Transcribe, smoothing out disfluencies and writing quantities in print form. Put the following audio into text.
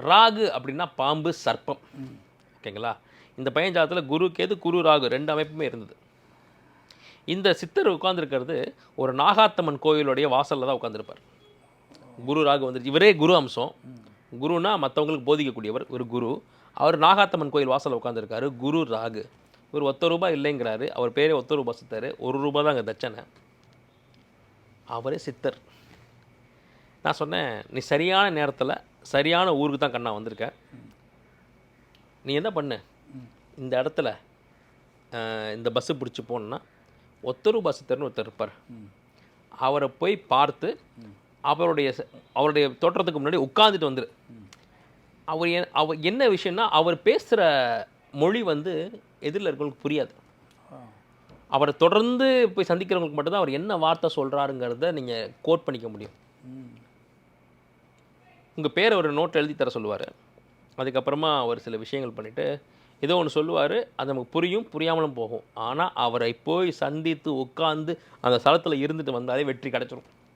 ராகு அப்படின்னா பாம்பு சர்ப்பம். ஓகேங்களா? இந்த பையன் ஜாதகத்தில் குரு கேது குரு ராகு 2 அமைப்புமே இருந்தது. இந்த சித்தர் உட்கார்ந்துருக்கிறது ஒரு நாகாத்தம்மன் கோயிலுடைய வாசலில் தான் உட்காந்துருப்பார். குரு ராகு வந்துருச்சு. இவரே குரு அம்சம். குருனா மற்றவங்களுக்கு போதிக்கக்கூடியவர் ஒரு குரு. அவர் நாகாத்தம்மன் கோயில் வாசலில் உட்காந்துருக்காரு. குரு ராகு. இவர் ₹1 இல்லைங்கிறாரு. அவர் பேரே ₹1 சித்தர். ₹1 தான் அங்கே தட்சணை. அவரே சித்தர். நான் சொன்னேன், நீ சரியான நேரத்தில் சரியான ஊருக்கு தான் கண்ணா வந்திருக்க. நீ என்ன பண்ணு, இந்த இடத்துல இந்த பஸ்ஸு பிடிச்சி போனோன்னா ₹1 சித்தர்னு ஒருத்தர் இருப்பார். அவரை போய் பார்த்து அவருடைய தோற்றத்துக்கு முன்னாடி உட்காந்துட்டு வந்துரு. அவர் என்ன விஷயம்னா, அவர் பேசுகிற மொழி வந்து எதிரில் இருக்கிறவங்களுக்கு புரியாது. அவரை தொடர்ந்து போய் சந்திக்கிறவங்களுக்கு மட்டும்தான் அவர் என்ன வார்த்தை சொல்கிறாருங்கிறத நீங்கள் கோட் பண்ணிக்க முடியும். உங்கள் பேரை ஒரு நோட் எழுதி தர சொல்லுவார். அதுக்கப்புறமா அவர் சில விஷயங்கள் பண்ணிவிட்டு ஏதோ ஒன்று சொல்லுவார். அது நமக்கு புரியும், புரியாமலும் போகும். ஆனால் அவரை போய் சந்தித்து உட்காந்து அந்த ஸ்தலத்தில் இருந்துட்டு வந்தாலே வெற்றி கிடச்சிரும்.